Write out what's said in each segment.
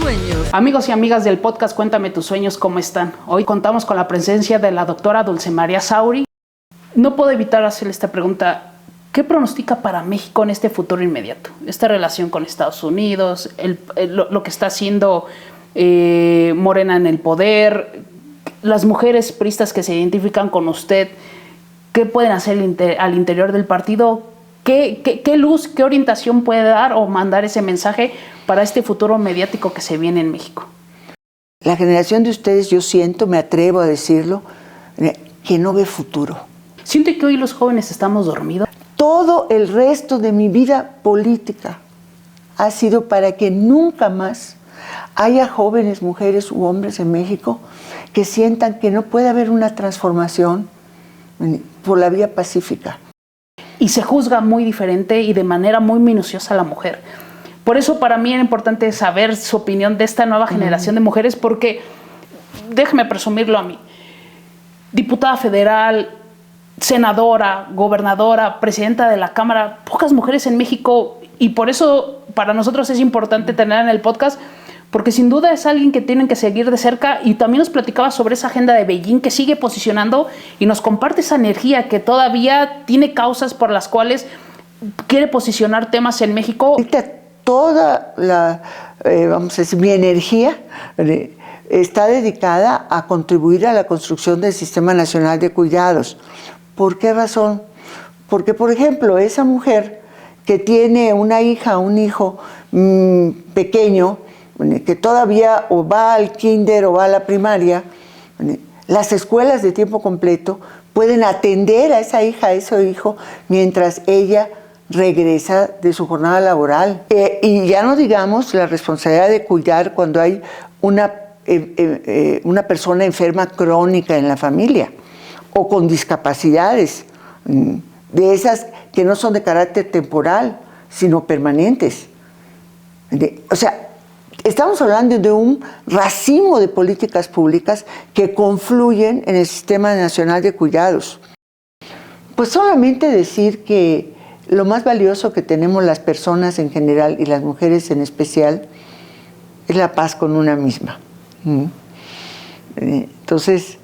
sueños. Amigos y amigas del podcast Cuéntame tus sueños, ¿cómo están? Hoy contamos con la presencia de la doctora Dulce María Sauri. No puedo evitar hacerle esta pregunta. ¿Qué pronostica para México en este futuro inmediato? Esta relación con Estados Unidos, lo que está haciendo Morena en el poder, las mujeres priistas que se identifican con usted, ¿qué pueden hacer al interior del partido? ¿Qué luz, qué orientación puede dar o mandar ese mensaje para este futuro mediático que se viene en México? La generación de ustedes, yo siento, me atrevo a decirlo, que no ve futuro. ¿Siente que hoy los jóvenes estamos dormidos? Todo el resto de mi vida política ha sido para que nunca más haya jóvenes, mujeres u hombres en México que sientan que no puede haber una transformación por la vía pacífica. Y se juzga muy diferente y de manera muy minuciosa a la mujer. Por eso para mí era importante saber su opinión de esta nueva generación de mujeres, porque, déjeme presumirlo a mí, diputada federal, senadora, gobernadora, presidenta de la Cámara, pocas mujeres en México, y por eso para nosotros es importante tenerla en el podcast, porque sin duda es alguien que tienen que seguir de cerca. Y también nos platicaba sobre esa agenda de Beijing que sigue posicionando y nos comparte esa energía que todavía tiene causas por las cuales quiere posicionar temas en México. Ahorita toda la, vamos a decir, mi energía está dedicada a contribuir a la construcción del Sistema Nacional de Cuidados. ¿Por qué razón? Porque, por ejemplo, esa mujer que tiene una hija, un hijo pequeño, que todavía o va al kinder o va a la primaria, las escuelas de tiempo completo pueden atender a esa hija, a ese hijo, mientras ella regresa de su jornada laboral. Y ya no digamos la responsabilidad de cuidar cuando hay una persona enferma crónica en la familia o con discapacidades, de esas que no son de carácter temporal, sino permanentes. O sea, estamos hablando de un racimo de políticas públicas que confluyen en el Sistema Nacional de Cuidados. Pues solamente decir que lo más valioso que tenemos las personas en general y las mujeres en especial es la paz con una misma. Entonces,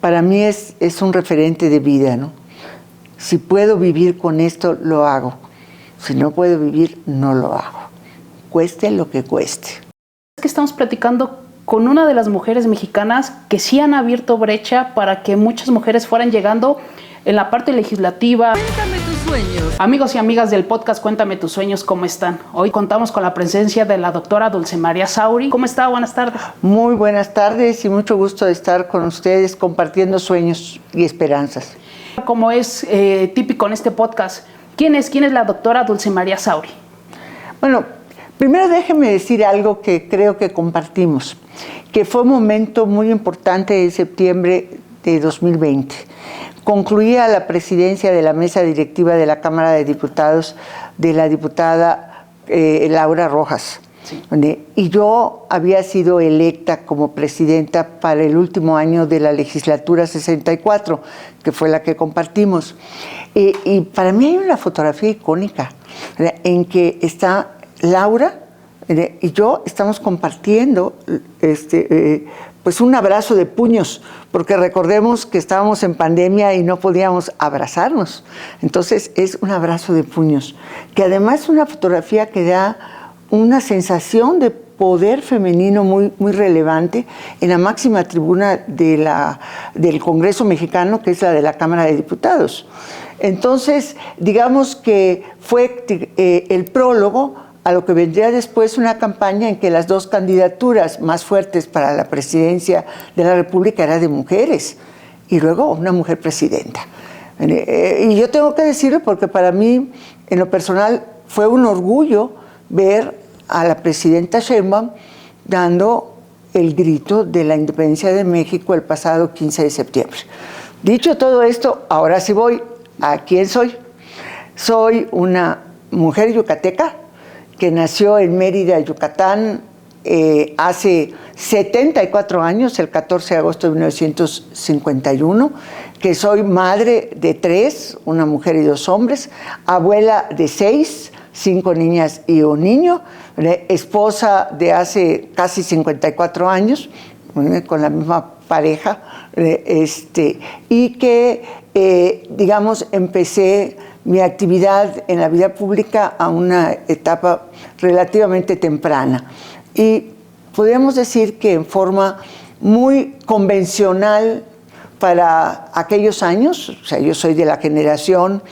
para mí es un referente de vida, ¿no? Si puedo vivir con esto, lo hago. Si no puedo vivir, no lo hago. Cueste lo que cueste. Es que estamos platicando con una de las mujeres mexicanas que sí han abierto brecha para que muchas mujeres fueran llegando en la parte legislativa. Cuéntame tus sueños. Amigos y amigas del podcast Cuéntame tus sueños, ¿cómo están? Hoy contamos con la presencia de la doctora Dulce María Sauri. ¿Cómo está? Buenas tardes. Muy buenas tardes y mucho gusto de estar con ustedes compartiendo sueños y esperanzas. Como es típico en este podcast, ¿quién es la doctora Dulce María Sauri? Bueno, primero déjeme decir algo que creo que compartimos, que fue un momento muy importante de septiembre de 2020. Concluía la presidencia de la mesa directiva de la Cámara de Diputados de la diputada Laura Rojas. Sí. Y yo había sido electa como presidenta para el último año de la legislatura 64, que fue la que compartimos. Y para mí hay una fotografía icónica en que está Laura y yo estamos compartiendo pues un abrazo de puños, porque recordemos que estábamos en pandemia y no podíamos abrazarnos. Entonces es un abrazo de puños, que además es una fotografía que da una sensación de poder femenino muy, muy relevante en la máxima tribuna del Congreso mexicano, que es la de la Cámara de Diputados. Entonces, digamos que fue el prólogo a lo que vendría después una campaña en que las dos candidaturas más fuertes para la presidencia de la República eran de mujeres, y luego una mujer presidenta. Y yo tengo que decirlo porque para mí, en lo personal, fue un orgullo ver a la presidenta Sheinbaum dando el grito de la independencia de México el pasado 15 de septiembre. Dicho todo esto, ahora sí voy a quién soy. Soy una mujer yucateca que nació en Mérida, Yucatán, hace 74 años, el 14 de agosto de 1951, que soy madre de 3, una mujer y 2 hombres, abuela de 6, 5 niñas y un niño, esposa de hace casi 54 años, con la misma pareja, y que, digamos, empecé mi actividad en la vida pública a una etapa relativamente temprana. Y podríamos decir que en forma muy convencional para aquellos años, o sea, yo soy de la generación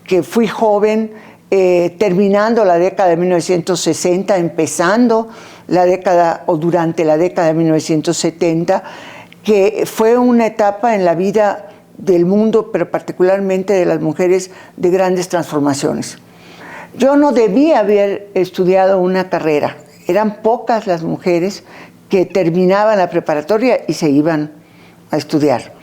que fui joven, terminando la década de 1960, empezando la década o durante la década de 1970, que fue una etapa en la vida del mundo, pero particularmente de las mujeres, de grandes transformaciones. Yo no debía haber estudiado una carrera. Eran pocas las mujeres que terminaban la preparatoria y se iban a estudiar.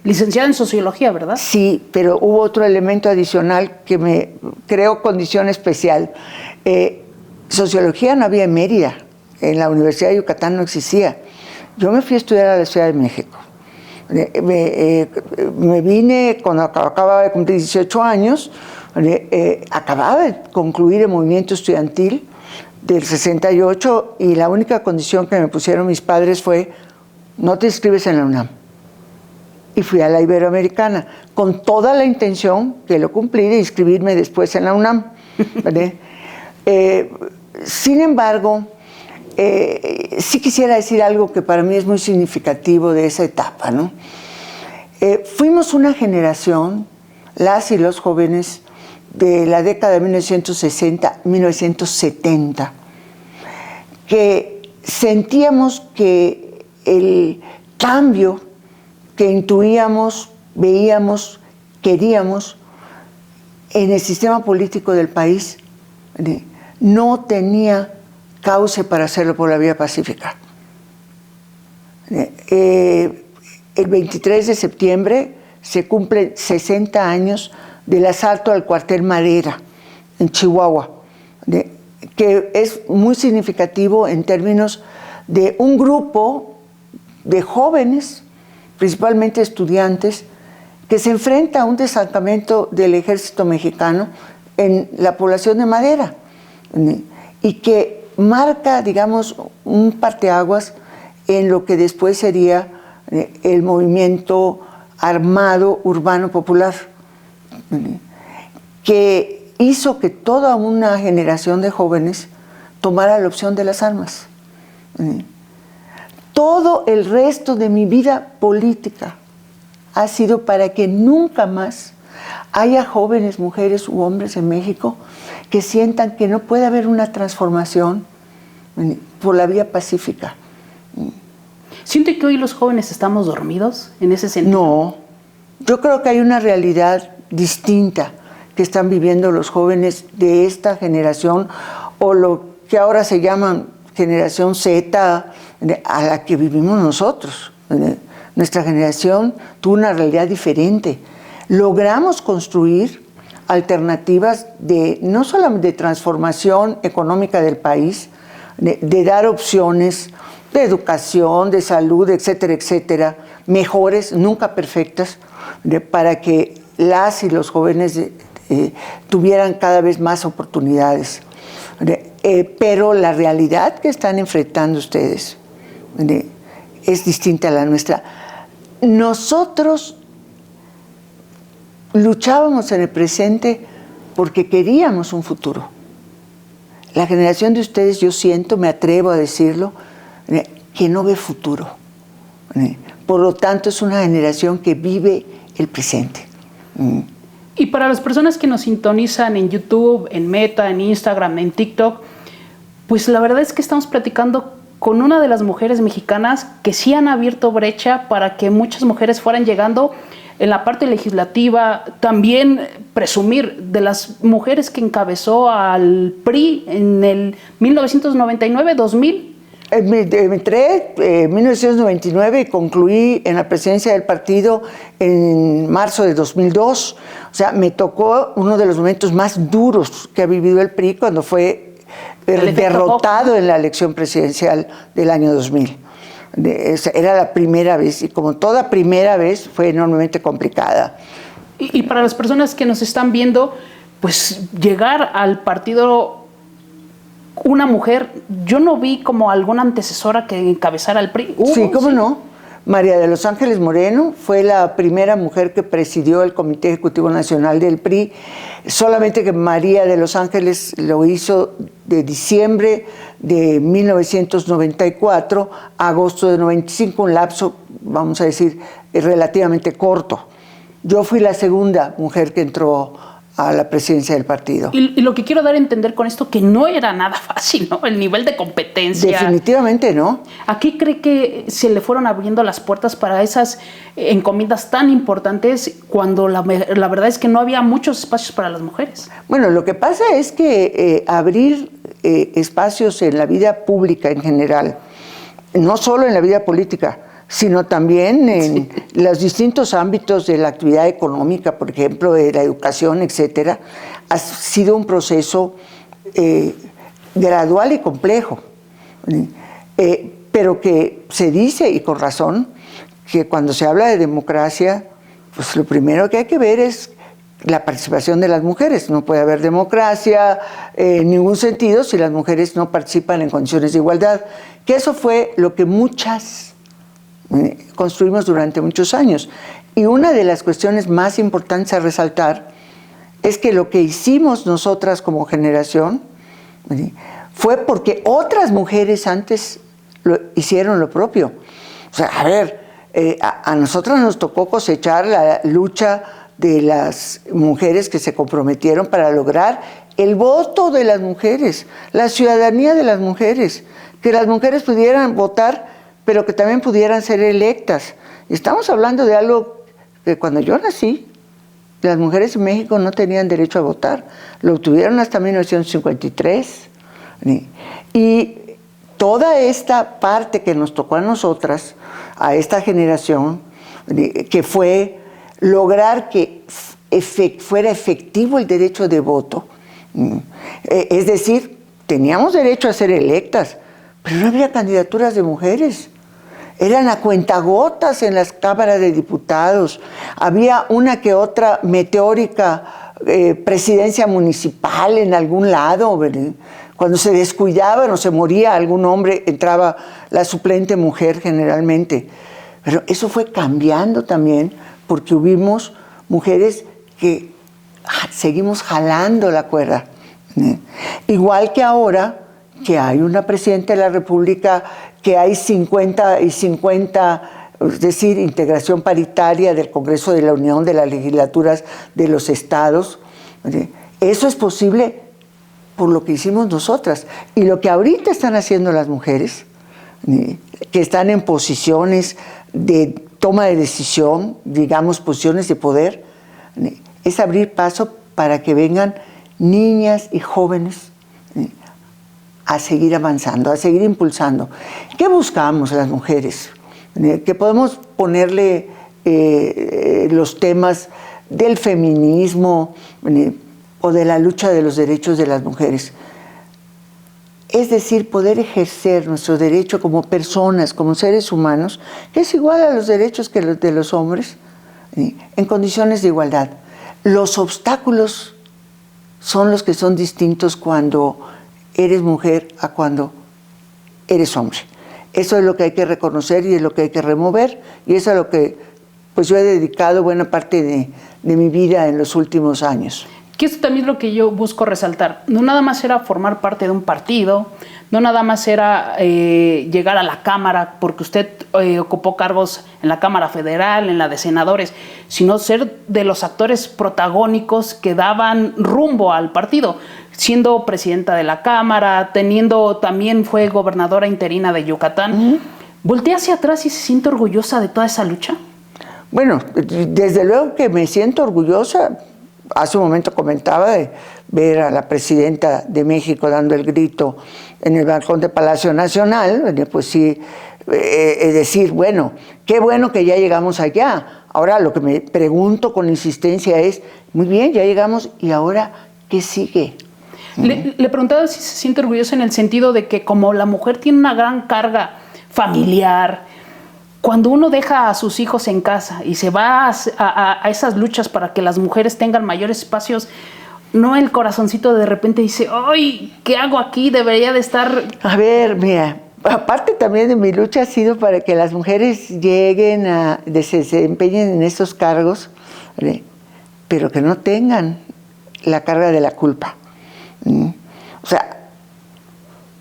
Licenciada en Sociología, ¿verdad? Sí, pero hubo otro elemento adicional que me creó condición especial. Sociología no había en Mérida, en la Universidad de Yucatán no existía. Yo me fui a estudiar a la Ciudad de México. Me vine cuando acababa de cumplir 18 años, acababa de concluir el movimiento estudiantil del 68 y la única condición que me pusieron mis padres fue: no te inscribes en la UNAM. Y fui a la Iberoamericana con toda la intención, que lo cumplí, de inscribirme después en la UNAM. Sin embargo, sí quisiera decir algo que para mí es muy significativo de esa etapa, ¿no? Fuimos una generación, las y los jóvenes de la década de 1960-1970, que sentíamos que el cambio que intuíamos, veíamos, queríamos en el sistema político del país no tenía cauce para hacerlo por la vía pacífica. El 23 de septiembre se cumplen 60 años del asalto al cuartel Madera en Chihuahua, que es muy significativo en términos de un grupo de jóvenes, principalmente estudiantes, que se enfrenta a un desalzamiento del ejército mexicano en la población de Madera, y que marca, digamos, un parteaguas en lo que después sería el movimiento armado urbano popular, que hizo que toda una generación de jóvenes tomara la opción de las armas. Todo el resto de mi vida política ha sido para que nunca más haya jóvenes, mujeres u hombres en México que sientan que no puede haber una transformación por la vía pacífica. ¿Siente que hoy los jóvenes estamos dormidos en ese sentido? No, yo creo que hay una realidad distinta que están viviendo los jóvenes de esta generación, o lo que ahora se llaman generación Z, a la que vivimos nosotros. Nuestra generación tuvo una realidad diferente. Logramos construir alternativas de no solamente de transformación económica del país, de dar opciones de educación, de salud, etcétera, etcétera, mejores, nunca perfectas, para que las y los jóvenes tuvieran cada vez más oportunidades. Pero la realidad que están enfrentando ustedes es distinta a la nuestra. Nosotros luchábamos en el presente porque queríamos un futuro. La generación de ustedes, yo siento, me atrevo a decirlo, que no ve futuro. Por lo tanto, es una generación que vive el presente. Y para las personas que nos sintonizan en YouTube, en Meta, en Instagram, en TikTok, pues la verdad es que estamos platicando con una de las mujeres mexicanas que sí han abierto brecha para que muchas mujeres fueran llegando en la parte legislativa. También presumir de las mujeres que encabezó al PRI en el 1999-2000. Entré en 1999 y concluí en la presidencia del partido en marzo de 2002. O sea, me tocó uno de los momentos más duros que ha vivido el PRI cuando fue derrotado en la elección presidencial del año 2000. Era la primera vez, y como toda primera vez fue enormemente complicada. Y para las personas que nos están viendo, pues llegar al partido una mujer, yo no vi como alguna antecesora que encabezara el PRI. Sí, ¿cómo no? María de los Ángeles Moreno fue la primera mujer que presidió el Comité Ejecutivo Nacional del PRI, solamente que María de los Ángeles lo hizo de diciembre de 1994 a agosto de 95, un lapso, vamos a decir, relativamente corto. Yo fui la segunda mujer que entró a la presidencia del partido. Y lo que quiero dar a entender con esto, que no era nada fácil, ¿no? El nivel de competencia. Definitivamente no. ¿A qué cree que se le fueron abriendo las puertas para esas encomiendas tan importantes cuando la verdad es que no había muchos espacios para las mujeres? Bueno, lo que pasa es que abrir espacios en la vida pública en general, no solo en la vida política, sino también en los distintos ámbitos de la actividad económica, por ejemplo, de la educación, etcétera, ha sido un proceso gradual y complejo, pero que se dice, y con razón, que cuando se habla de democracia, pues lo primero que hay que ver es la participación de las mujeres. No puede haber democracia en ningún sentido si las mujeres no participan en condiciones de igualdad, que eso fue lo que muchas construimos durante muchos años. Y una de las cuestiones más importantes a resaltar es que lo que hicimos nosotras como generación fue porque otras mujeres antes hicieron lo propio. O sea, a ver, a nosotras nos tocó cosechar la lucha de las mujeres que se comprometieron para lograr el voto de las mujeres, la ciudadanía de las mujeres, que las mujeres pudieran votar, pero que también pudieran ser electas. Estamos hablando de algo que cuando yo nací, las mujeres en México no tenían derecho a votar. Lo obtuvieron hasta 1953. Y toda esta parte que nos tocó a nosotras, a esta generación, que fue lograr que fuera efectivo el derecho de voto. Es decir, teníamos derecho a ser electas, pero no había candidaturas de mujeres. Eran a cuentagotas en las cámaras de diputados. Había una que otra meteórica presidencia municipal en algún lado, ¿verdad? Cuando se descuidaban o se moría algún hombre, entraba la suplente mujer generalmente. Pero eso fue cambiando también porque hubimos mujeres que seguimos jalando la cuerda. Igual que ahora que hay una presidenta de la República, que hay 50 y 50, es decir, integración paritaria del Congreso de la Unión, de las legislaturas de los estados. Eso es posible por lo que hicimos nosotras. Y lo que ahorita están haciendo las mujeres, que están en posiciones de toma de decisión, digamos, posiciones de poder, es abrir paso para que vengan niñas y jóvenes a seguir avanzando, a seguir impulsando. ¿Qué buscamos las mujeres? Que podemos ponerle los temas del feminismo o de la lucha de los derechos de las mujeres. Es decir, poder ejercer nuestro derecho como personas, como seres humanos, que es igual a los derechos que los de los hombres, en condiciones de igualdad. Los obstáculos son los que son distintos cuando eres mujer a cuando eres hombre. Eso es lo que hay que reconocer y es lo que hay que remover, y eso es lo que pues yo he dedicado buena parte de mi vida en los últimos años. Que eso también es lo que yo busco resaltar. No nada más era formar parte de un partido, no nada más era llegar a la Cámara, porque usted ocupó cargos en la Cámara Federal, en la de senadores, sino ser de los actores protagónicos que daban rumbo al partido, siendo presidenta de la Cámara, también fue gobernadora interina de Yucatán. ¿Voltea hacia atrás y se siente orgullosa de toda esa lucha? Bueno, desde luego que me siento orgullosa. Hace un momento comentaba de ver a la presidenta de México dando el grito en el balcón de Palacio Nacional, pues sí, es decir, bueno, qué bueno que ya llegamos allá. Ahora lo que me pregunto con insistencia es, muy bien, ya llegamos, ¿y ahora qué sigue? Le preguntaba si se siente orgullosa en el sentido de que como la mujer tiene una gran carga familiar, cuando uno deja a sus hijos en casa y se va a esas luchas para que las mujeres tengan mayores espacios, no el corazoncito de repente dice, ¡ay! ¿Qué hago aquí? Debería de estar... A ver, mira, aparte también de mi lucha ha sido para que las mujeres lleguen se desempeñen en estos cargos, ¿vale? Pero que no tengan la carga de la culpa. O sea,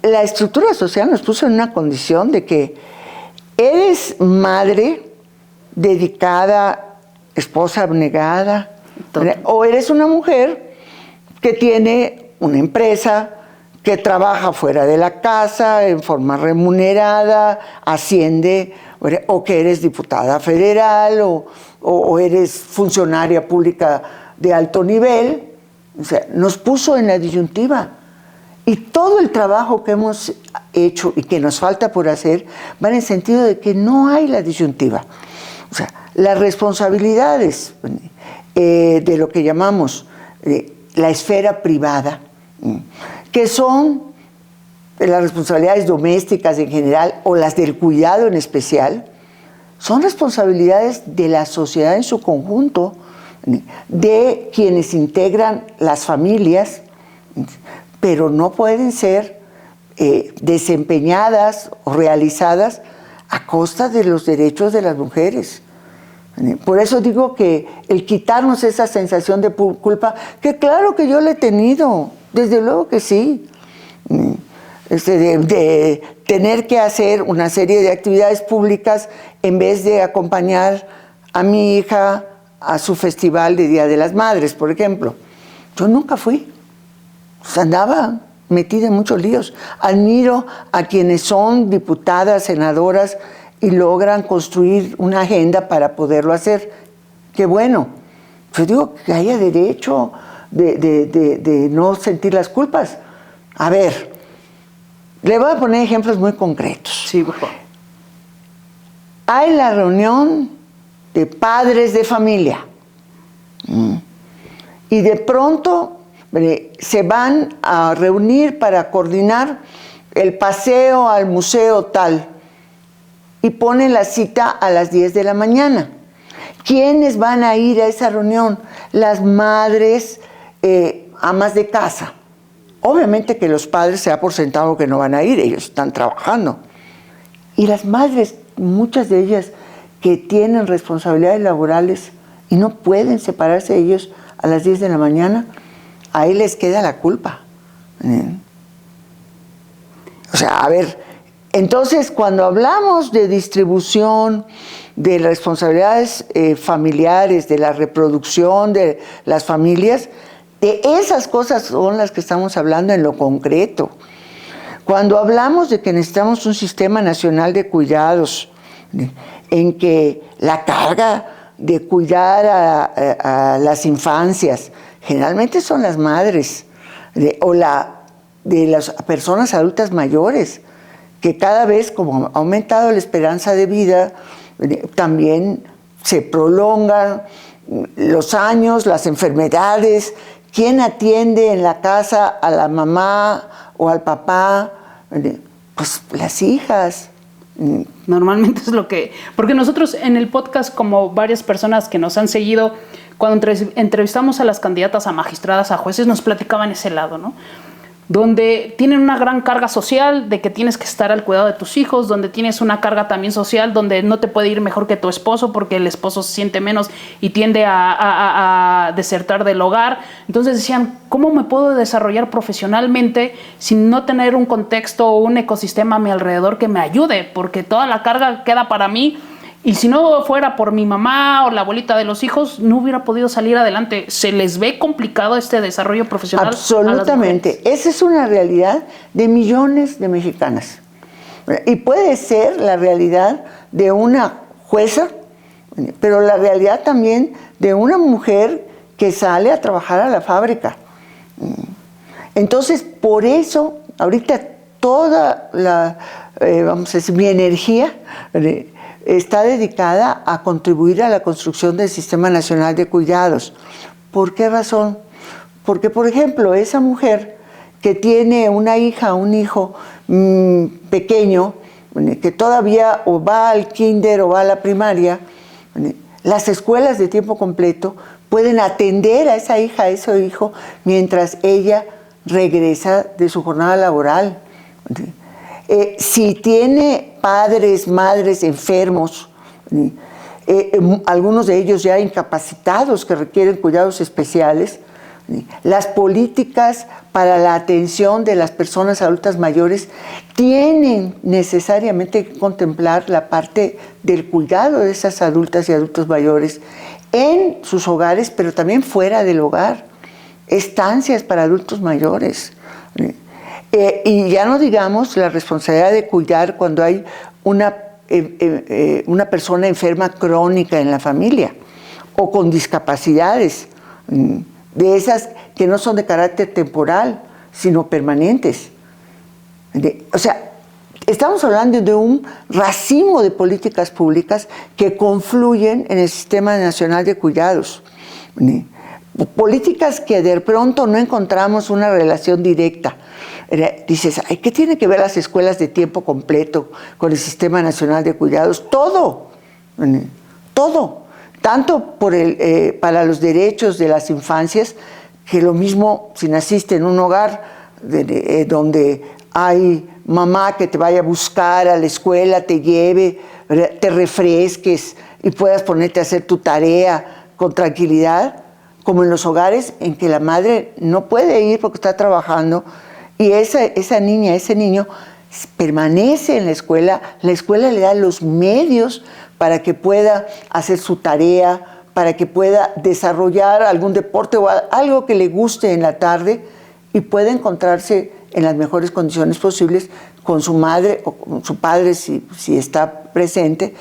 la estructura social nos puso en una condición de que eres madre dedicada, esposa abnegada, o eres una mujer que tiene una empresa, que trabaja fuera de la casa en forma remunerada, asciende, o que eres diputada federal, o eres funcionaria pública de alto nivel. O sea, nos puso en la disyuntiva. Y todo el trabajo que hemos hecho y que nos falta por hacer va en el sentido de que no hay la disyuntiva. O sea, las responsabilidades de lo que llamamos la esfera privada, que son las responsabilidades domésticas en general o las del cuidado en especial, son responsabilidades de la sociedad en su conjunto, de quienes integran las familias, pero no pueden ser desempeñadas o realizadas a costa de los derechos de las mujeres. Por eso digo que el quitarnos esa sensación de culpa, que claro que yo la he tenido, desde luego que sí, de tener que hacer una serie de actividades públicas en vez de acompañar a mi hija a su festival de Día de las Madres, por ejemplo. Yo nunca fui. Andaba metida en muchos líos. Admiro a quienes son diputadas, senadoras y logran construir una agenda para poderlo hacer. Qué bueno. Yo digo que haya derecho de no sentir las culpas. A ver, le voy a poner ejemplos muy concretos. Sí, por favor. Hay la reunión de padres de familia. Y de pronto se van a reunir para coordinar el paseo al museo tal y ponen la cita a las 10 de la mañana. ¿Quiénes van a ir a esa reunión? Las madres, amas de casa. Obviamente que los padres se da por sentado que no van a ir, ellos están trabajando. Y las madres, muchas de ellas que tienen responsabilidades laborales y no pueden separarse de ellos a las 10 de la mañana, ahí les queda la culpa. O sea, a ver, entonces cuando hablamos de distribución, de responsabilidades familiares, de la reproducción de las familias, de esas cosas son las que estamos hablando en lo concreto. Cuando hablamos de que necesitamos un sistema nacional de cuidados, en que la carga de cuidar a las infancias generalmente son las madres o de las personas adultas mayores, que cada vez, como ha aumentado la esperanza de vida, también se prolongan los años, las enfermedades. ¿Quién atiende en la casa a la mamá o al papá? Pues las hijas. Normalmente es lo que... Porque nosotros en el podcast, como varias personas que nos han seguido, cuando entrevistamos a las candidatas a magistradas, a jueces, nos platicaban ese lado, ¿no? Donde tienen una gran carga social de que tienes que estar al cuidado de tus hijos, donde tienes una carga también social donde no te puede ir mejor que tu esposo porque el esposo se siente menos y tiende a desertar del hogar. Entonces decían, ¿cómo me puedo desarrollar profesionalmente sin no tener un contexto o un ecosistema a mi alrededor que me ayude? Porque toda la carga queda para mí. Y si no fuera por mi mamá o la abuelita de los hijos, no hubiera podido salir adelante. ¿Se les ve complicado este desarrollo profesional? Absolutamente. Esa es una realidad de millones de mexicanas. Y puede ser la realidad de una jueza, pero la realidad también de una mujer que sale a trabajar a la fábrica. Entonces, por eso, ahorita toda vamos a decir, mi energía está dedicada a contribuir a la construcción del Sistema Nacional de Cuidados. ¿Por qué razón? Porque, por ejemplo, esa mujer que tiene una hija, un hijo pequeño, que todavía o va al kinder o va a la primaria, las escuelas de tiempo completo pueden atender a esa hija, a ese hijo, mientras ella regresa de su jornada laboral. Si tiene padres, madres enfermos, algunos de ellos ya incapacitados que requieren cuidados especiales, las políticas para la atención de las personas adultas mayores tienen necesariamente que contemplar la parte del cuidado de esas adultas y adultos mayores en sus hogares, pero también fuera del hogar, estancias para adultos mayores. Y ya no digamos la responsabilidad de cuidar cuando hay una persona enferma crónica en la familia o con discapacidades, de esas que no son de carácter temporal, sino permanentes. O sea, estamos hablando de un racimo de políticas públicas que confluyen en el Sistema Nacional de Cuidados. Políticas que de pronto no encontramos una relación directa. Dices, ay, ¿qué tiene que ver las escuelas de tiempo completo con el Sistema Nacional de Cuidados? Todo, todo. Tanto para los derechos de las infancias, que lo mismo si naciste en un hogar donde hay mamá que te vaya a buscar a la escuela, te lleve, te refresques y puedas ponerte a hacer tu tarea con tranquilidad, como en los hogares en que la madre no puede ir porque está trabajando y esa niña, ese niño permanece en la escuela le da los medios para que pueda hacer su tarea, para que pueda desarrollar algún deporte o algo que le guste en la tarde y pueda encontrarse en las mejores condiciones posibles con su madre o con su padre si está presente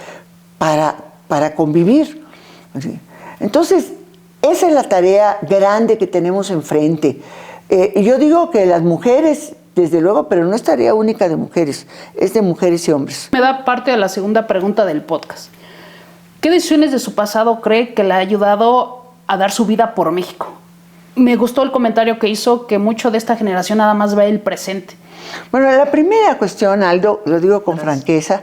para convivir. Entonces, esa es la tarea grande que tenemos enfrente. Y yo digo que las mujeres, desde luego, pero no es tarea única de mujeres, es de mujeres y hombres. Me da parte de la segunda pregunta del podcast. ¿Qué decisiones de su pasado cree que le ha ayudado a dar su vida por México? Me gustó el comentario que hizo, que mucho de esta generación nada más ve el presente. Bueno, la primera cuestión, Aldo, lo digo con franqueza,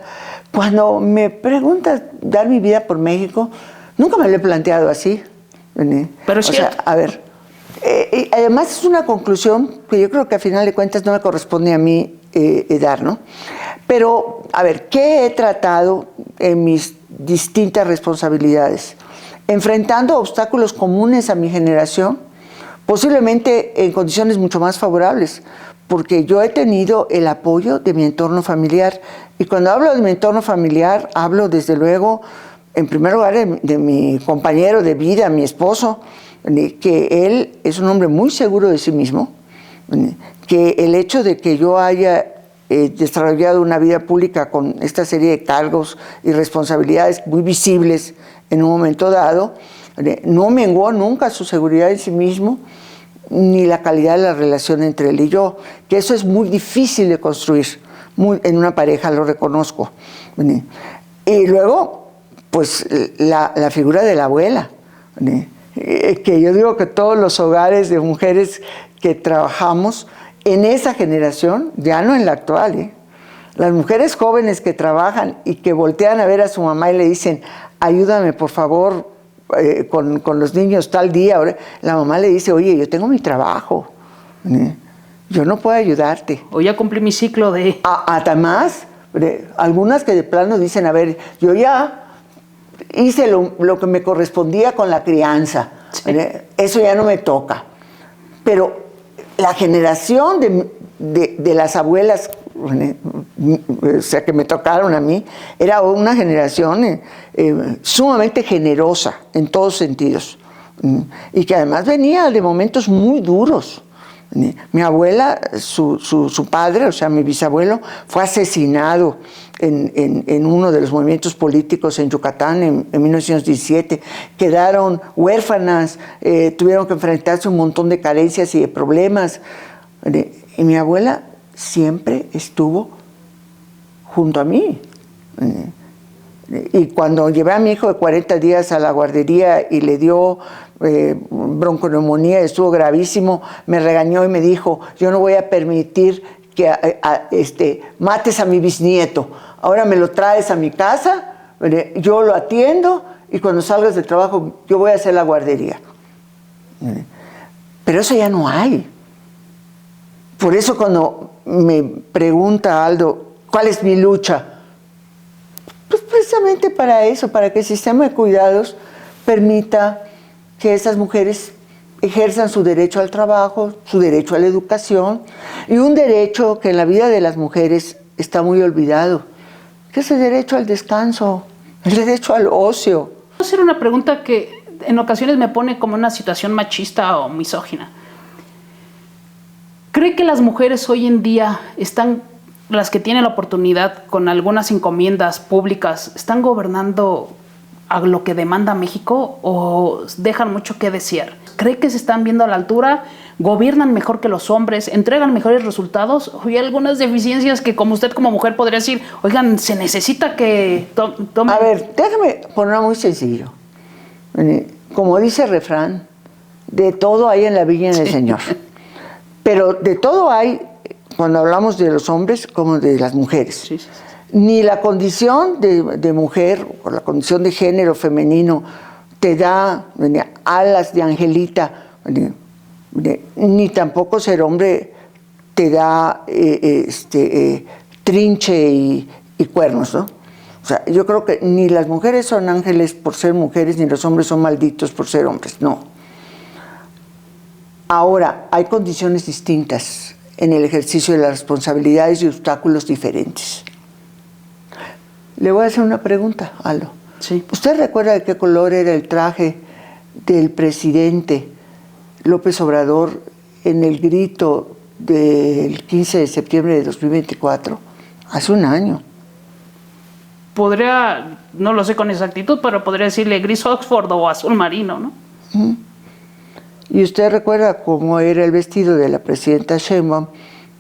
cuando me preguntas dar mi vida por México, nunca me lo he planteado así. Pero es cierto. A ver, además es una conclusión que yo creo que a final de cuentas no me corresponde a mí dar, ¿no? Pero, a ver, ¿qué he tratado en mis distintas responsabilidades? Enfrentando obstáculos comunes a mi generación, posiblemente en condiciones mucho más favorables, porque yo he tenido el apoyo de mi entorno familiar. Y cuando hablo de mi entorno familiar, hablo desde luego, en primer lugar, de mi compañero de vida, mi esposo, que él es un hombre muy seguro de sí mismo, que el hecho de que yo haya desarrollado una vida pública con esta serie de cargos y responsabilidades muy visibles en un momento dado, no menguó nunca su seguridad en sí mismo, ni la calidad de la relación entre él y yo, que eso es muy difícil de construir en una pareja, lo reconozco. Y luego, pues la figura de la abuela, que yo digo que todos los hogares de mujeres que trabajamos en esa generación, ya no en la actual, las mujeres jóvenes que trabajan y que voltean a ver a su mamá y le dicen, ayúdame por favor con los niños tal día, ahora la mamá le dice, oye, yo tengo mi trabajo, yo no puedo ayudarte. O ya cumplí mi ciclo de... Además, algunas que de plano dicen, a ver, yo ya hice lo que me correspondía con la crianza, sí. Eso ya no me toca. Pero la generación de las abuelas, o sea, que me tocaron a mí, era una generación sumamente generosa en todos sentidos, y que además venía de momentos muy duros. Mi abuela, su padre, o sea, mi bisabuelo, fue asesinado en uno de los movimientos políticos en Yucatán en 1917. Quedaron huérfanas, tuvieron que enfrentarse a un montón de carencias y de problemas. Y mi abuela siempre estuvo junto a mí. Y cuando llevé a mi hijo de 40 días a la guardería y le dio bronconeumonía, estuvo gravísimo, me regañó y me dijo, yo no voy a permitir que mates a mi bisnieto, ahora me lo traes a mi casa, yo lo atiendo y cuando salgas del trabajo yo voy a hacer la guardería. Pero eso ya no hay. Por eso cuando me pregunta Aldo, ¿cuál es mi lucha? Pues precisamente para eso, para que el sistema de cuidados permita que esas mujeres ejerzan su derecho al trabajo, su derecho a la educación y un derecho que en la vida de las mujeres está muy olvidado, que es el derecho al descanso, el derecho al ocio. Voy a hacer una pregunta que en ocasiones me pone como una situación machista o misógina. ¿Cree que las mujeres hoy en día están, las que tienen la oportunidad con algunas encomiendas públicas, están gobernando a lo que demanda México o dejan mucho que desear? ¿Cree que se están viendo a la altura? ¿Gobiernan mejor que los hombres? ¿Entregan mejores resultados? ¿O hay algunas deficiencias que como usted como mujer podría decir, oigan, se necesita que tomen? A ver, déjame ponerlo muy sencillo. Como dice el refrán, de todo hay en la viña del Señor. Pero de todo hay, cuando hablamos de los hombres como de las mujeres. Sí. Ni la condición de mujer o la condición de género femenino te da alas de angelita, ni tampoco ser hombre te da trinche y cuernos, ¿no? O sea, yo creo que ni las mujeres son ángeles por ser mujeres, ni los hombres son malditos por ser hombres, no. Ahora, hay condiciones distintas en el ejercicio de las responsabilidades y obstáculos diferentes. Le voy a hacer una pregunta, Aldo. Sí. ¿Usted recuerda de qué color era el traje del presidente López Obrador en el grito del 15 de septiembre de 2024? Hace un año. Podría, no lo sé con exactitud, pero podría decirle gris Oxford o azul marino, ¿no? ¿Y usted recuerda cómo era el vestido de la presidenta Sheinbaum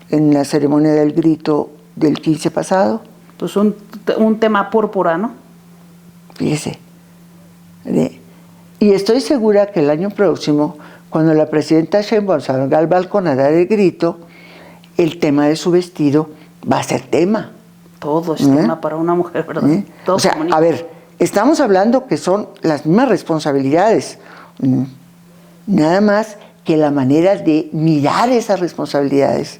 en la ceremonia del grito del 15 pasado? Pues un tema púrpura, ¿no? Fíjese. Y estoy segura que el año próximo, cuando la presidenta Sheinbaum salga al balcón a dar el grito, el tema de su vestido va a ser tema. Todo es tema para una mujer, ¿verdad? Todo o sea, a ver, estamos hablando que son las mismas responsabilidades. Nada más que la manera de mirar esas responsabilidades.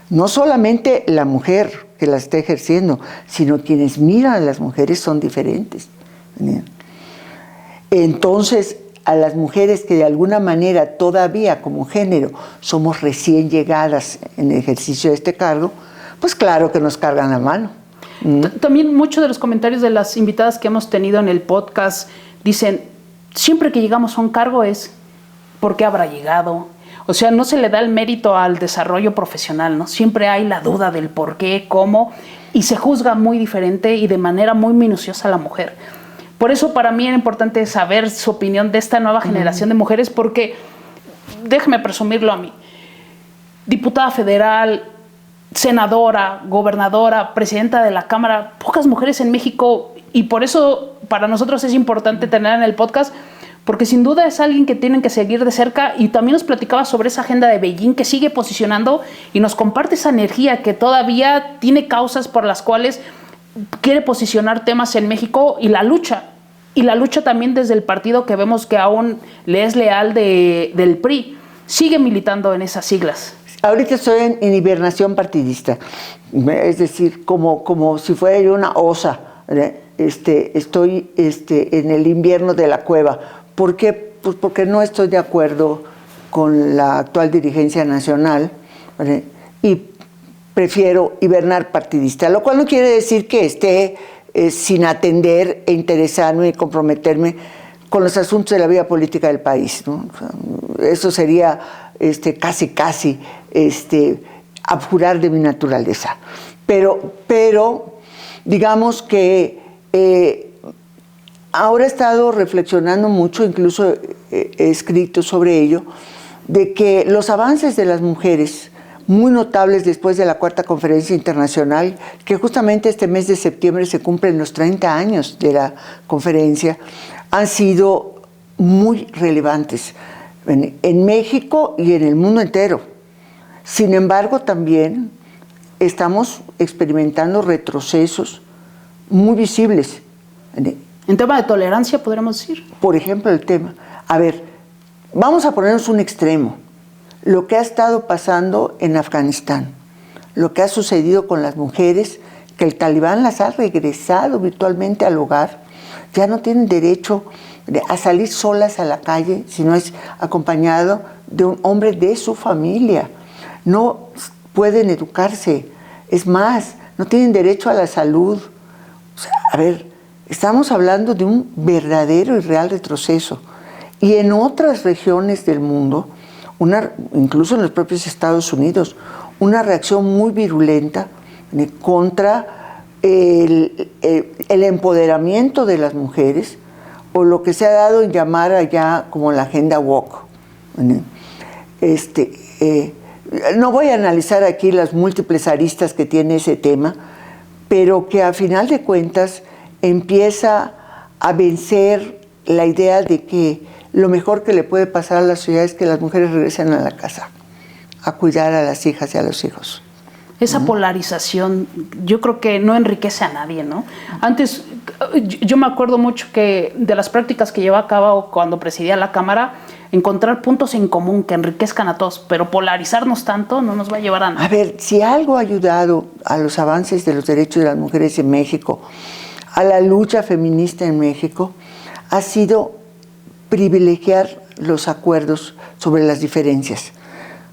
No solamente la mujer que las está ejerciendo, sino quienes miran a las mujeres son diferentes. Entonces, a las mujeres que de alguna manera todavía como género somos recién llegadas en el ejercicio de este cargo, pues claro que nos cargan la mano. También muchos de los comentarios de las invitadas que hemos tenido en el podcast dicen, siempre que llegamos a un cargo es, ¿por qué habrá llegado? O sea, no se le da el mérito al desarrollo profesional, ¿no? Siempre hay la duda del por qué, cómo, y se juzga muy diferente y de manera muy minuciosa a la mujer. Por eso para mí era importante saber su opinión de esta nueva generación de mujeres, porque, déjeme presumirlo a mí, diputada federal, senadora, gobernadora, presidenta de la Cámara, pocas mujeres en México, y por eso para nosotros es importante tenerla en el podcast, porque sin duda es alguien que tienen que seguir de cerca. Y también nos platicaba sobre esa agenda de Beijing que sigue posicionando y nos comparte esa energía que todavía tiene causas por las cuales quiere posicionar temas en México y la lucha también desde el partido que vemos que aún le es leal del PRI, sigue militando en esas siglas. Ahorita estoy en hibernación partidista, es decir, como si fuera yo una osa, estoy en el invierno de la cueva. ¿Por qué? Pues porque no estoy de acuerdo con la actual dirigencia nacional, ¿vale? Y prefiero hibernar partidista, lo cual no quiere decir que esté sin atender e interesarme y comprometerme con los asuntos de la vida política del país, ¿no? O sea, eso sería casi abjurar de mi naturaleza. Pero digamos que ahora he estado reflexionando mucho, incluso he escrito sobre ello, de que los avances de las mujeres, muy notables después de la Cuarta Conferencia Internacional, que justamente este mes de septiembre se cumplen los 30 años de la conferencia, han sido muy relevantes en México y en el mundo entero. Sin embargo, también estamos experimentando retrocesos muy visibles. En tema de tolerancia, podríamos decir. Por ejemplo, el tema. A ver, Vamos a ponernos un extremo. Lo que ha estado pasando en Afganistán, lo que ha sucedido con las mujeres, que el Talibán las ha regresado virtualmente al hogar, ya no tienen derecho a salir solas a la calle si no es acompañado de un hombre de su familia. No pueden educarse, es más, no tienen derecho a la salud. O sea, a ver, estamos hablando de un verdadero y real retroceso. Y en otras regiones del mundo, incluso en los propios Estados Unidos, una reacción muy virulenta contra el empoderamiento de las mujeres, o lo que se ha dado en llamar allá como la agenda woke. No voy a analizar aquí las múltiples aristas que tiene ese tema, pero que a final de cuentas empieza a vencer la idea de que lo mejor que le puede pasar a la sociedad es que las mujeres regresen a la casa, a cuidar a las hijas y a los hijos. Esa polarización yo creo que no enriquece a nadie, ¿no? Antes, yo me acuerdo mucho que de las prácticas que llevaba a cabo cuando presidía la Cámara, encontrar puntos en común que enriquezcan a todos, pero polarizarnos tanto no nos va a llevar a nada. A ver, si algo ha ayudado a los avances de los derechos de las mujeres en México, a la lucha feminista en México, ha sido privilegiar los acuerdos sobre las diferencias.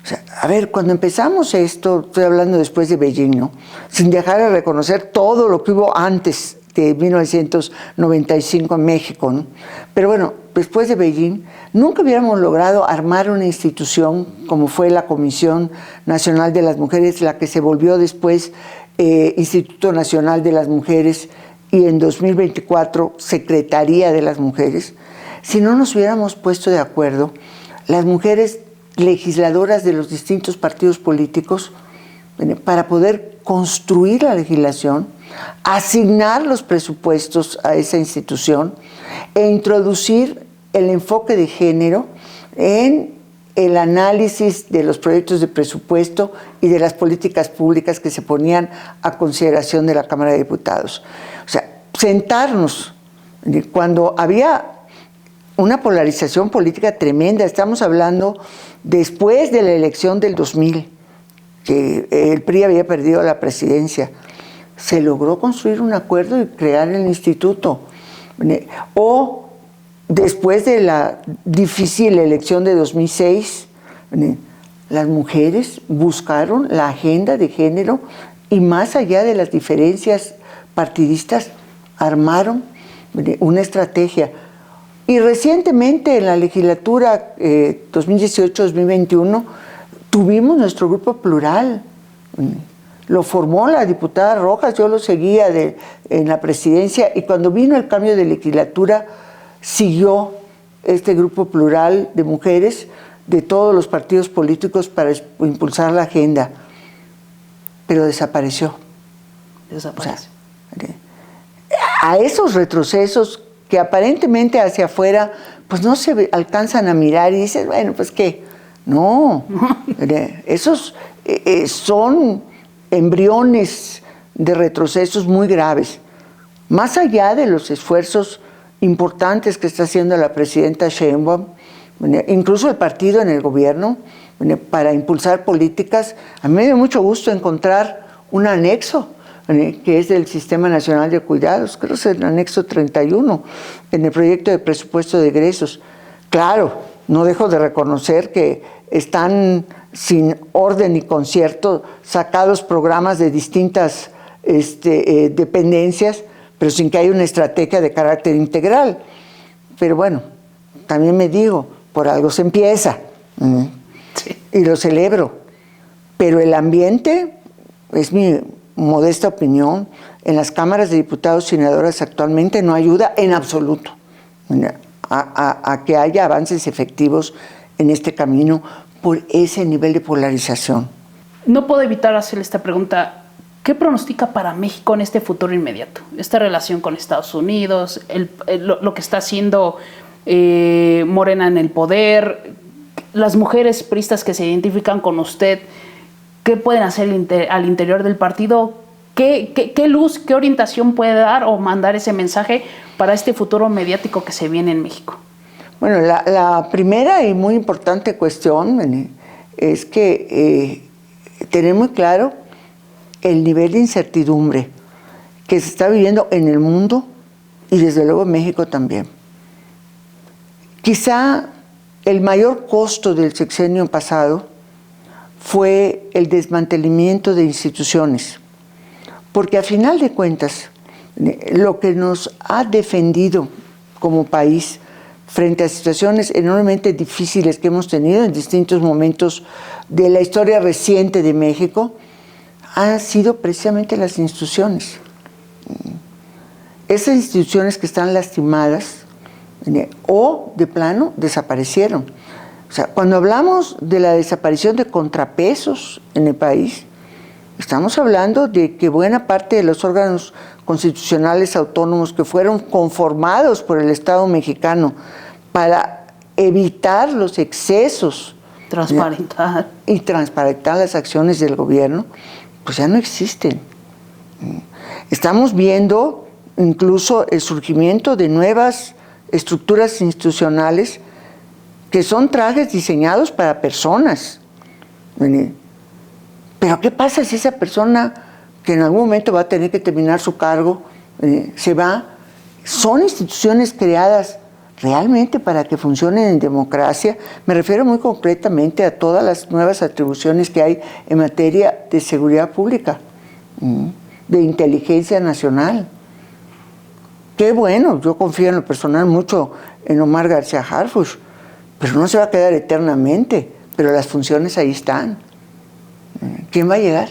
O sea, a ver, cuando empezamos esto, estoy hablando después de Beijing, ¿no? Sin dejar de reconocer todo lo que hubo antes de 1995 en México, ¿no? Pero bueno, después de Beijing, nunca hubiéramos logrado armar una institución como fue la Comisión Nacional de las Mujeres, la que se volvió después Instituto Nacional de las Mujeres y en 2024 Secretaría de las Mujeres, si no nos hubiéramos puesto de acuerdo, las mujeres legisladoras de los distintos partidos políticos, para poder construir la legislación, asignar los presupuestos a esa institución e introducir el enfoque de género en el análisis de los proyectos de presupuesto y de las políticas públicas que se ponían a consideración de la Cámara de Diputados. O sea, sentarnos cuando había una polarización política tremenda. Estamos hablando después de la elección del 2000, que el PRI había perdido la presidencia. Se logró construir un acuerdo y crear el instituto. O después de la difícil elección de 2006, las mujeres buscaron la agenda de género y más allá de las diferencias partidistas, armaron una estrategia. Y recientemente en la legislatura 2018-2021 tuvimos nuestro grupo plural. Lo formó la diputada Rojas, yo lo seguía en la presidencia, y cuando vino el cambio de legislatura siguió este grupo plural de mujeres de todos los partidos políticos para impulsar la agenda, pero desapareció. Desapareció. O sea, a esos retrocesos que aparentemente hacia afuera pues no se alcanzan a mirar y dices, bueno, pues qué, no, esos son embriones de retrocesos muy graves, más allá de los esfuerzos importantes que está haciendo la presidenta Sheinbaum, incluso el partido en el gobierno, para impulsar políticas. A mí me dio mucho gusto encontrar un anexo que es del Sistema Nacional de Cuidados, creo que es el anexo 31, en el proyecto de presupuesto de egresos. Claro, no dejo de reconocer que están sin orden y concierto sacados programas de distintas dependencias, pero sin que haya una estrategia de carácter integral. Pero bueno, también me digo, por algo se empieza, sí, y lo celebro. Pero el ambiente, es mi modesta opinión, en las cámaras de diputados y senadoras actualmente no ayuda en absoluto a que haya avances efectivos en este camino por ese nivel de polarización. No puedo evitar hacerle esta pregunta. ¿Qué pronostica para México en este futuro inmediato? Esta relación con Estados Unidos, lo que está haciendo Morena en el poder, las mujeres priistas que se identifican con usted, ¿qué pueden hacer al interior del partido? ¿Qué luz, qué orientación puede dar o mandar ese mensaje para este futuro mediático que se viene en México? Bueno, la primera y muy importante cuestión es que tener muy claro el nivel de incertidumbre que se está viviendo en el mundo y desde luego en México también. Quizá el mayor costo del sexenio pasado fue el desmantelamiento de instituciones, porque a final de cuentas lo que nos ha defendido como país frente a situaciones enormemente difíciles que hemos tenido en distintos momentos de la historia reciente de México han sido precisamente las instituciones. Esas instituciones que están lastimadas o de plano desaparecieron. O sea, cuando hablamos de la desaparición de contrapesos en el país, estamos hablando de que buena parte de los órganos constitucionales autónomos que fueron conformados por el Estado mexicano para evitar los excesos y transparentar las acciones del gobierno, pues ya no existen. Estamos viendo incluso el surgimiento de nuevas estructuras institucionales que son trajes diseñados para personas. Pero ¿qué pasa si esa persona que en algún momento va a tener que terminar su cargo se va? Son instituciones creadas realmente para que funcionen en democracia. Me refiero muy concretamente a todas las nuevas atribuciones que hay en materia de seguridad pública, de inteligencia nacional. Qué bueno, yo confío en lo personal mucho en Omar García Harfuch, pero no se va a quedar eternamente, pero las funciones ahí están. ¿Quién va a llegar?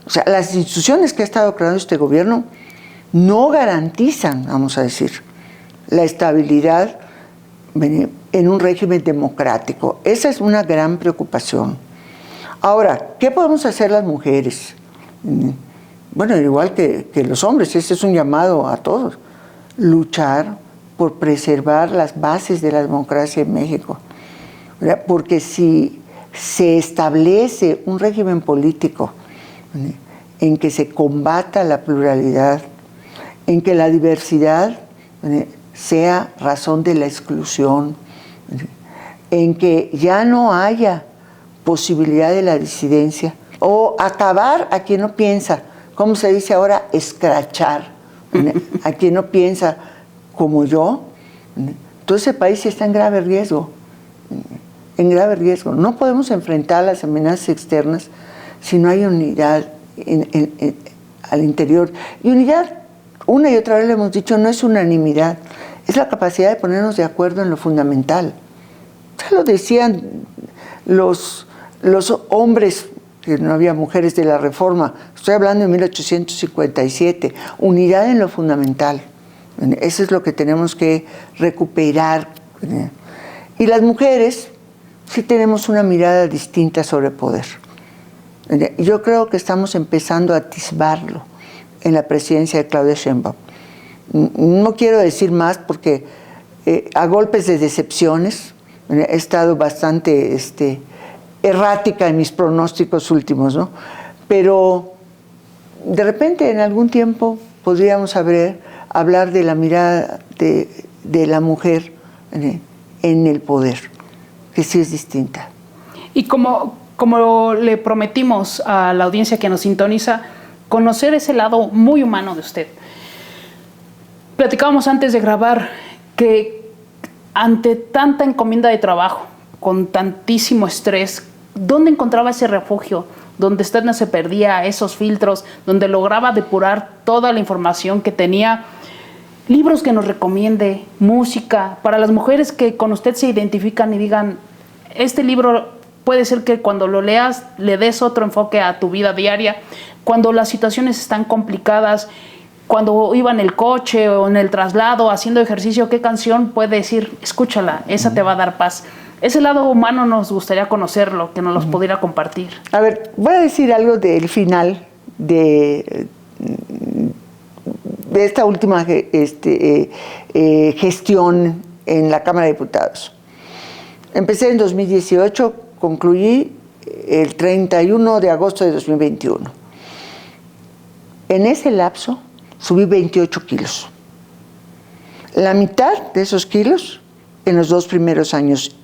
O sea, las instituciones que ha estado creando este gobierno no garantizan, vamos a decir, la estabilidad en un régimen democrático. Esa es una gran preocupación. Ahora, ¿qué podemos hacer las mujeres? Bueno, igual que los hombres, ese es un llamado a todos. Luchar por preservar las bases de la democracia en México. ¿Verdad? Porque si se establece un régimen político en que se combata la pluralidad, en que la diversidad sea razón de la exclusión, en que ya no haya posibilidad de la disidencia, o acabar a quien no piensa, ¿cómo se dice ahora? Escrachar a quien no piensa como yo. Entonces el país está en grave riesgo, No podemos enfrentar las amenazas externas si no hay unidad al interior. Y unidad, una y otra vez le hemos dicho, no es unanimidad, es la capacidad de ponernos de acuerdo en lo fundamental. Ya lo decían los hombres, que no había mujeres de la Reforma, estoy hablando de 1857, unidad en lo fundamental. Eso es lo que tenemos que recuperar. Y las mujeres sí tenemos una mirada distinta sobre el poder. Yo creo que estamos empezando a atisbarlo en la presidencia de Claudia Sheinbaum. No quiero decir más porque a golpes de decepciones he estado bastante errática en mis pronósticos últimos, ¿no? Pero de repente en algún tiempo podríamos hablar de la mirada de la mujer en el poder, que sí es distinta. Y como le prometimos a la audiencia que nos sintoniza, conocer ese lado muy humano de usted. Platicábamos antes de grabar que ante tanta encomienda de trabajo, con tantísimo estrés, ¿dónde encontraba ese refugio? Donde usted no se perdía esos filtros, donde lograba depurar toda la información que tenía, libros que nos recomiende, música, para las mujeres que con usted se identifican y digan, este libro puede ser que cuando lo leas le des otro enfoque a tu vida diaria, cuando las situaciones están complicadas, cuando iba en el coche o en el traslado haciendo ejercicio, ¿qué canción puede decir? Escúchala, esa te va a dar paz. Ese lado humano nos gustaría conocerlo, que nos los pudiera compartir. A ver, voy a decir algo del final de esta última gestión en la Cámara de Diputados. Empecé en 2018, concluí el 31 de agosto de 2021. En ese lapso subí 28 kilos. La mitad de esos kilos en los 2 primeros años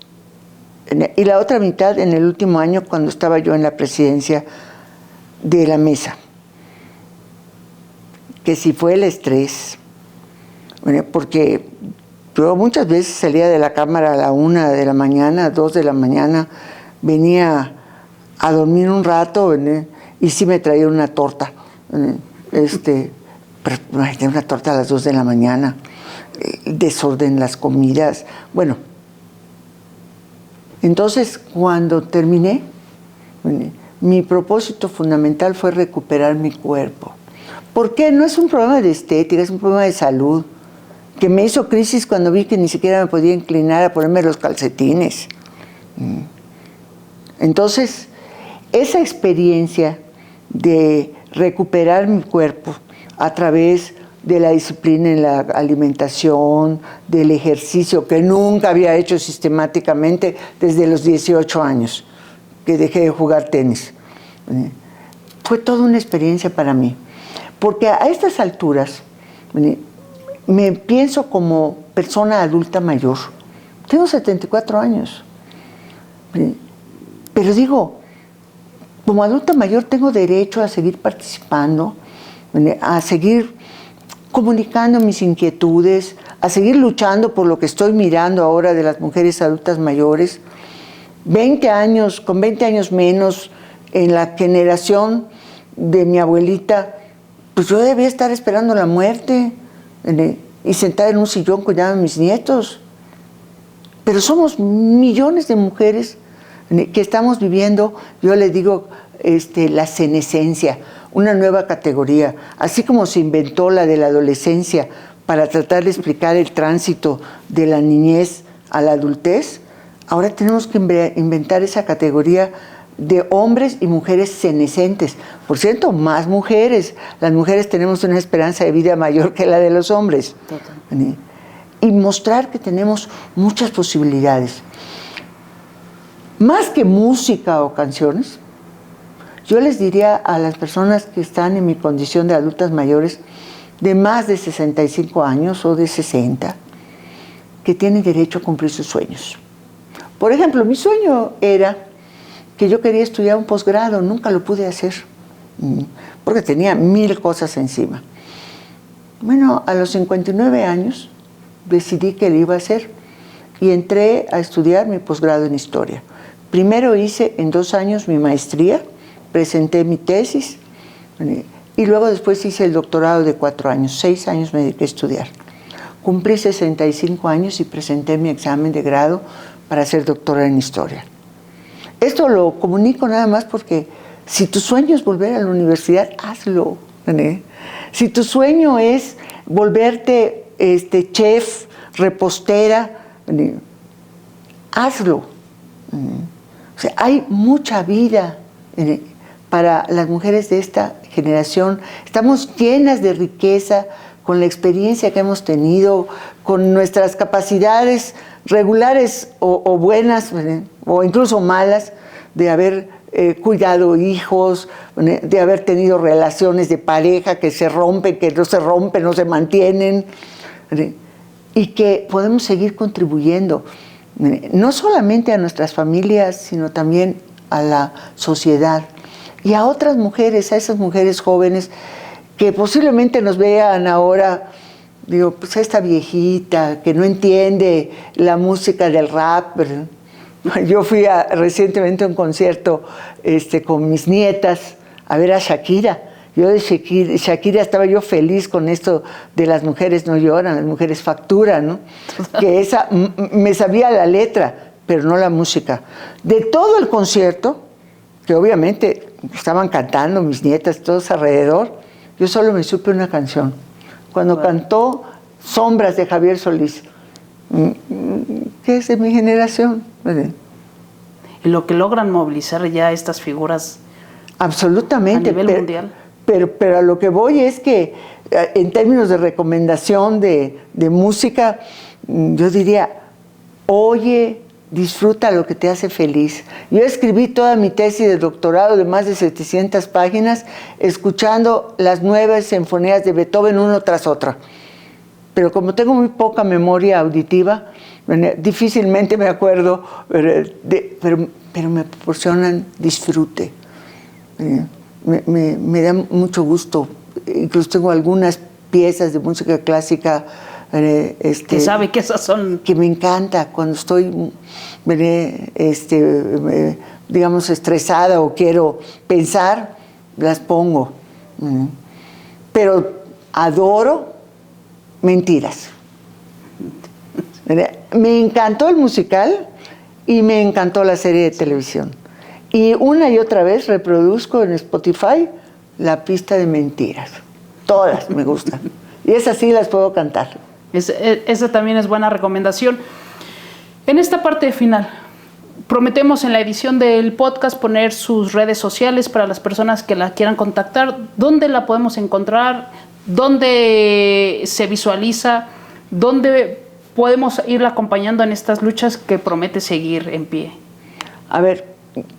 y la otra mitad en el último año cuando estaba yo en la presidencia de la mesa. Que si fue el estrés, porque yo muchas veces salía de la Cámara a la 1 de la mañana, 2 de la mañana, venía a dormir un rato y sí me traía una torta. Pero una torta a las 2 de la mañana, desorden las comidas, bueno. Entonces, cuando terminé, mi propósito fundamental fue recuperar mi cuerpo. ¿Por qué? No es un problema de estética, es un problema de salud, que me hizo crisis cuando vi que ni siquiera me podía inclinar a ponerme los calcetines. Entonces, esa experiencia de recuperar mi cuerpo a través de la disciplina en la alimentación, del ejercicio que nunca había hecho sistemáticamente desde los 18 años, que dejé de jugar tenis. Fue toda una experiencia para mí, porque a estas alturas me pienso como persona adulta mayor. Tengo 74 años, pero digo, como adulta mayor tengo derecho a seguir participando, a seguir comunicando mis inquietudes, a seguir luchando por lo que estoy mirando ahora de las mujeres adultas mayores. 20 años, con 20 años menos, en la generación de mi abuelita, pues yo debía estar esperando la muerte y sentada en un sillón cuidando a mis nietos. Pero somos millones de mujeres que estamos viviendo, yo le digo, la senescencia, una nueva categoría. Así como se inventó la de la adolescencia para tratar de explicar el tránsito de la niñez a la adultez, ahora tenemos que inventar esa categoría de hombres y mujeres senescentes. Por cierto, más mujeres. Las mujeres tenemos una esperanza de vida mayor que la de los hombres. Total. Y mostrar que tenemos muchas posibilidades. Más que música o canciones, yo les diría a las personas que están en mi condición de adultas mayores de más de 65 años o de 60, que tienen derecho a cumplir sus sueños. Por ejemplo, mi sueño era que yo quería estudiar un posgrado, nunca lo pude hacer, porque tenía 1000 cosas encima. Bueno, a los 59 años decidí que lo iba a hacer y entré a estudiar mi posgrado en Historia. Primero hice en 2 años mi maestría, presenté mi tesis y luego después hice el doctorado de 4 años, 6 años me dediqué a estudiar. Cumplí 65 años y presenté mi examen de grado para ser doctora en Historia. Esto lo comunico nada más porque si tu sueño es volver a la universidad, hazlo. Si tu sueño es volverte chef, repostera, hazlo. O sea, hay mucha vida para las mujeres de esta generación. Estamos llenas de riqueza con la experiencia que hemos tenido, con nuestras capacidades regulares o buenas, o incluso malas, de haber cuidado hijos, de haber tenido relaciones de pareja que se rompen, que no se mantienen, y que podemos seguir contribuyendo, no solamente a nuestras familias, sino también a la sociedad y a otras mujeres, a esas mujeres jóvenes que posiblemente nos vean ahora, digo, pues esta viejita que no entiende la música del rap. Yo fui recientemente a un concierto con mis nietas a ver a Shakira. Yo de Shakira estaba yo feliz con esto de las mujeres no lloran, las mujeres facturan, ¿no? Que esa me sabía la letra, pero no la música. De todo el concierto, que obviamente estaban cantando mis nietas todos alrededor, yo solo me supe una canción. Cuando cantó Sombras de Javier Solís, que es de mi generación. Y lo que logran movilizar ya estas figuras absolutamente, a nivel mundial. Pero a lo que voy es que en términos de recomendación de música, yo diría, oye, disfruta lo que te hace feliz. Yo escribí toda mi tesis de doctorado de más de 700 páginas escuchando las 9 sinfonías de Beethoven uno tras otra. pero como tengo muy poca memoria auditiva, difícilmente me acuerdo, pero me proporcionan disfrute. Me da mucho gusto. Incluso tengo algunas piezas de música clásica que sabe que esas son... que me encanta cuando estoy digamos estresada o quiero pensar, las pongo. Pero adoro Mentiras. Me encantó el musical y me encantó la serie de televisión. Y una y otra vez reproduzco en Spotify la pista de Mentiras. Todas me gustan. Y esas sí las puedo cantar. Esa también es buena recomendación. En esta parte final, prometemos en la edición del podcast poner sus redes sociales para las personas que la quieran contactar. ¿Dónde la podemos encontrar? ¿Dónde se visualiza? ¿Dónde podemos irla acompañando en estas luchas que promete seguir en pie? A ver,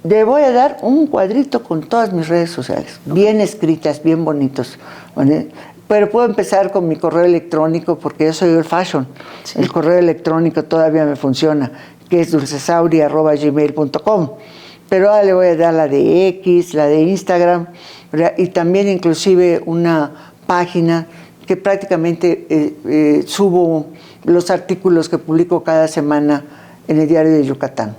le voy a dar un cuadrito con todas mis redes sociales, bien escritas, bien bonitos. Pero puedo empezar con mi correo electrónico porque yo soy old fashion. Sí. El correo electrónico todavía me funciona, que es dulcesauri@gmail.com. Pero ahora le voy a dar la de X, la de Instagram, ¿verdad? Y también inclusive una página que prácticamente subo los artículos que publico cada semana en el Diario de Yucatán.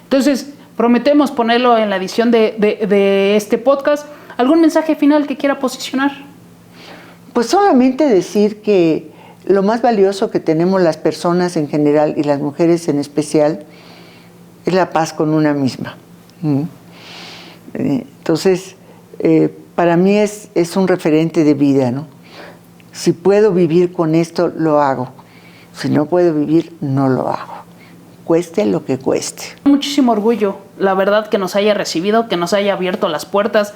Entonces, prometemos ponerlo en la edición de este podcast. ¿Algún mensaje final que quiera posicionar? Pues solamente decir que lo más valioso que tenemos las personas en general y las mujeres en especial es la paz con una misma. Entonces, para mí es un referente de vida, ¿no? Si puedo vivir con esto, lo hago. Si no puedo vivir, no lo hago. Cueste lo que cueste. Muchísimo orgullo, la verdad, que nos haya recibido, que nos haya abierto las puertas,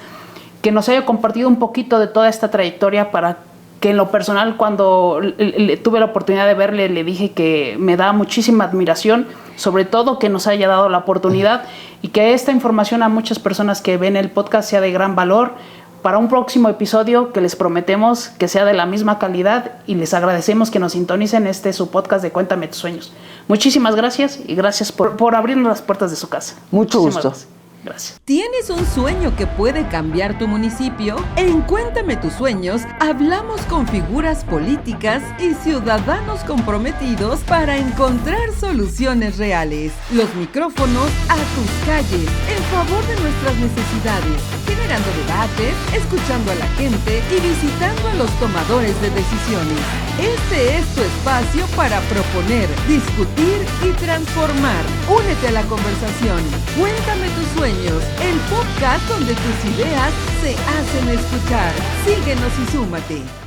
que nos haya compartido un poquito de toda esta trayectoria para que en lo personal, cuando tuve la oportunidad de verle, le dije que me da muchísima admiración, sobre todo que nos haya dado la oportunidad y que esta información a muchas personas que ven el podcast sea de gran valor para un próximo episodio que les prometemos que sea de la misma calidad y les agradecemos que nos sintonicen su podcast de Cuéntame tus sueños. Muchísimas gracias y gracias por abrirnos las puertas de su casa. Mucho gusto. Gracias. ¿Tienes un sueño que puede cambiar tu municipio? En Cuéntame tus sueños hablamos con figuras políticas y ciudadanos comprometidos para encontrar soluciones reales. Los micrófonos a tus calles, en favor de nuestras necesidades, generando debates, escuchando a la gente y visitando a los tomadores de decisiones. Este es tu espacio para proponer, discutir y transformar. Únete a la conversación. Cuéntame tus sueños, el podcast donde tus ideas se hacen escuchar. Síguenos y súmate.